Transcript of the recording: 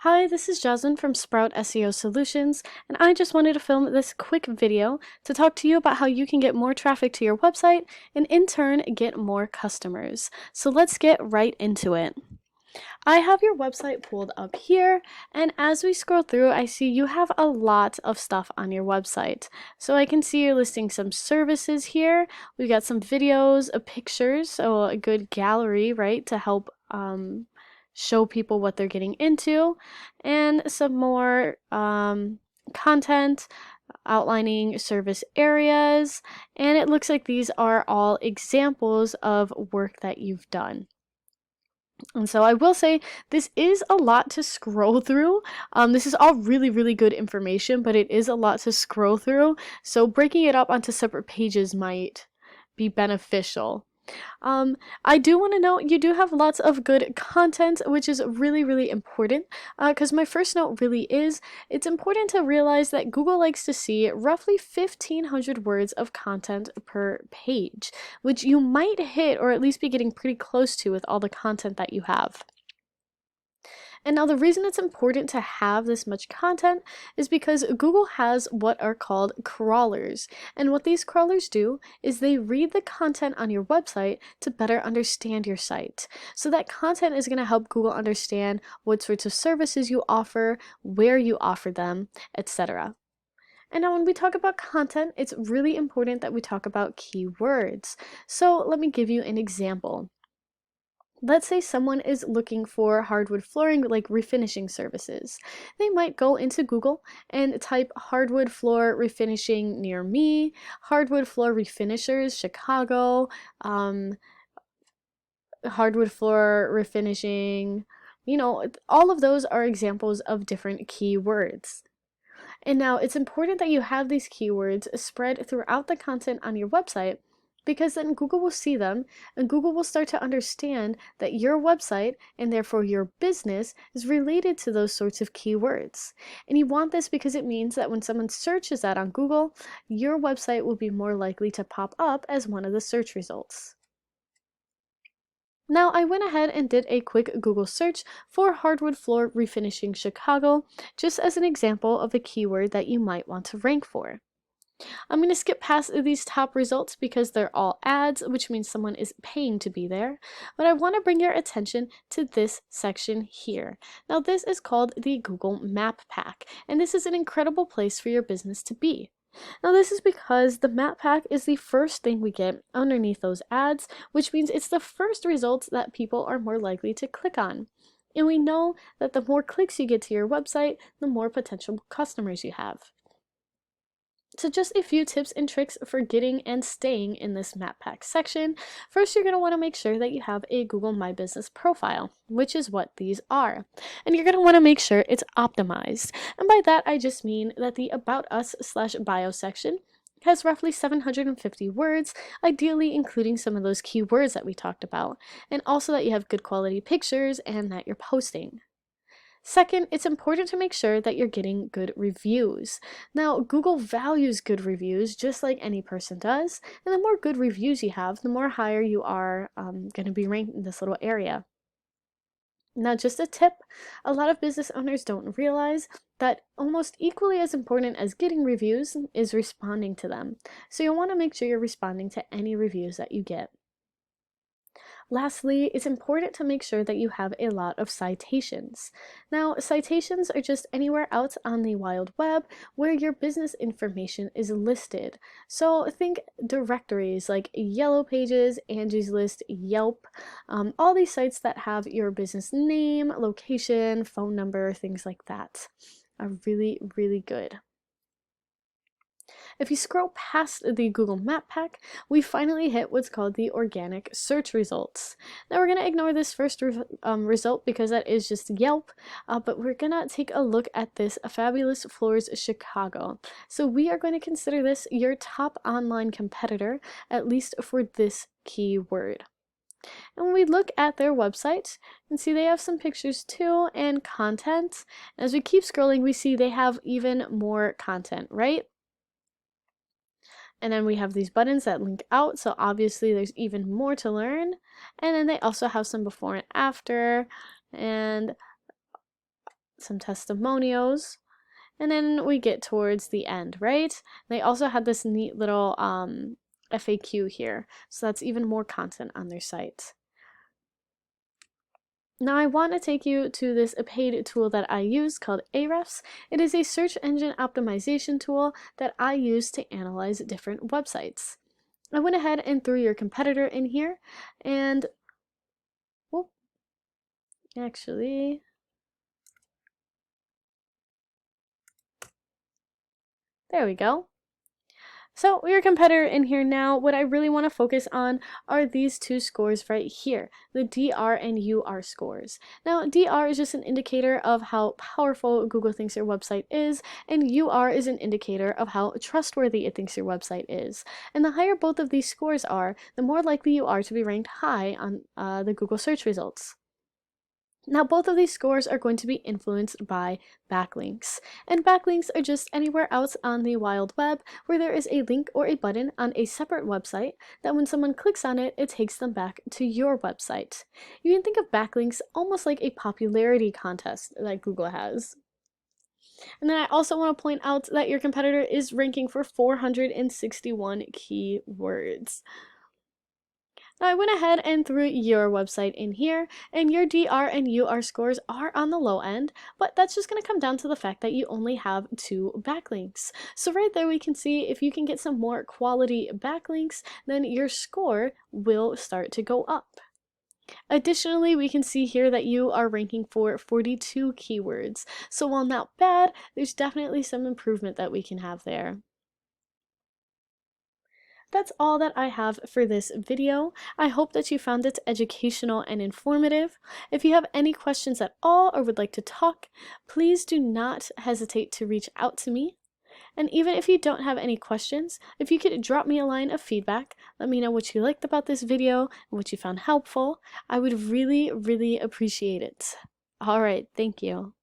Hi, this is Jasmine from Sprout SEO Solutions, and I just wanted to film this quick video to talk to you about how you can get more traffic to your website and in turn get more customers. So let's get right into it. I have your website pulled up here, and as we scroll through, I see you have a lot of stuff on your website. So I can see you're listing some services here. We've got some videos, pictures, so a good gallery, right, to help show people what they're getting into, and some more content outlining service areas. And it looks like these are all examples of work that you've done. And so I will say this is a lot to scroll through. This is all really, really good information, but it is a lot to scroll through. So breaking it up onto separate pages might be beneficial. I do want to note you do have lots of good content, which is really, really important. Because my first note really is it's important to realize that Google likes to see roughly 1,500 words of content per page, which you might hit or at least be getting pretty close to with all the content that you have. And now the reason it's important to have this much content is because Google has what are called crawlers. And what these crawlers do is they read the content on your website to better understand your site. So that content is going to help Google understand what sorts of services you offer, where you offer them, etc. And now when we talk about content, it's really important that we talk about keywords. So let me give you an example. Let's say someone is looking for hardwood flooring, like refinishing services. They might go into Google and type hardwood floor refinishing near me, hardwood floor refinishers, Chicago, hardwood floor refinishing. All of those are examples of different keywords. And now it's important that you have these keywords spread throughout the content on your website, because then Google will see them and Google will start to understand that your website and therefore your business is related to those sorts of keywords. And you want this because it means that when someone searches that on Google, your website will be more likely to pop up as one of the search results. Now I went ahead and did a quick Google search for hardwood floor refinishing Chicago, just as an example of a keyword that you might want to rank for. I'm going to skip past these top results because they're all ads, which means someone is paying to be there. But I want to bring your attention to this section here. Now this is called the Google Map Pack, and this is an incredible place for your business to be. Now this is because the map pack is the first thing we get underneath those ads, which means it's the first results that people are more likely to click on. And we know that the more clicks you get to your website, the more potential customers you have. So just a few tips and tricks for getting and staying in this map pack section. First, you're going to want to make sure that you have a Google My Business profile, which is what these are. And you're going to want to make sure it's optimized. And by that, I just mean that the About Us/bio section has roughly 750 words, ideally including some of those keywords that we talked about, and also that you have good quality pictures and that you're posting. Second, it's important to make sure that you're getting good reviews. Now, Google values good reviews just like any person does, and the more good reviews you have, the more higher you are going to be ranked in this little area. Now, just a tip, a lot of business owners don't realize that almost equally as important as getting reviews is responding to them. So you'll want to make sure you're responding to any reviews that you get. Lastly, it's important to make sure that you have a lot of citations. Now, citations are just anywhere out on the wild web where your business information is listed. So think directories like Yellow Pages, Angie's List, Yelp, all these sites that have your business name, location, phone number, things like that are really, really good. If you scroll past the Google Map Pack, we finally hit what's called the organic search results. Now we're going to ignore this first result because that is just Yelp, but we're going to take a look at this Fabulous Floors Chicago. So we are going to consider this your top online competitor, at least for this keyword. And when we look at their website, you can see they have some pictures too and content. As we keep scrolling, we see they have even more content, right? And then we have these buttons that link out, so obviously there's even more to learn. And then they also have some before and after, and some testimonials, and then we get towards the end, right? They also had this neat little FAQ here, so that's even more content on their site. Now I want to take you to this paid tool that I use called Ahrefs. It is a search engine optimization tool that I use to analyze different websites. I went ahead and threw your competitor in here, and whoop, actually, there we go. So your competitor in here now, what I really want to focus on are these two scores right here, the DR and UR scores. Now DR is just an indicator of how powerful Google thinks your website is, and UR is an indicator of how trustworthy it thinks your website is. And the higher both of these scores are, the more likely you are to be ranked high on the Google search results. Now, both of these scores are going to be influenced by backlinks. And backlinks are just anywhere else on the wild web where there is a link or a button on a separate website that when someone clicks on it, it takes them back to your website. You can think of backlinks almost like a popularity contest that Google has. And then I also want to point out that your competitor is ranking for 461 keywords. Now I went ahead and threw your website in here, and your DR and UR scores are on the low end, but that's just going to come down to the fact that you only have 2 backlinks. So right there we can see if you can get some more quality backlinks, then your score will start to go up. Additionally, we can see here that you are ranking for 42 keywords. So while not bad, there's definitely some improvement that we can have there. That's all that I have for this video. I hope that you found it educational and informative. If you have any questions at all or would like to talk, please do not hesitate to reach out to me. And even if you don't have any questions, if you could drop me a line of feedback, let me know what you liked about this video and what you found helpful, I would really, really appreciate it. All right, thank you.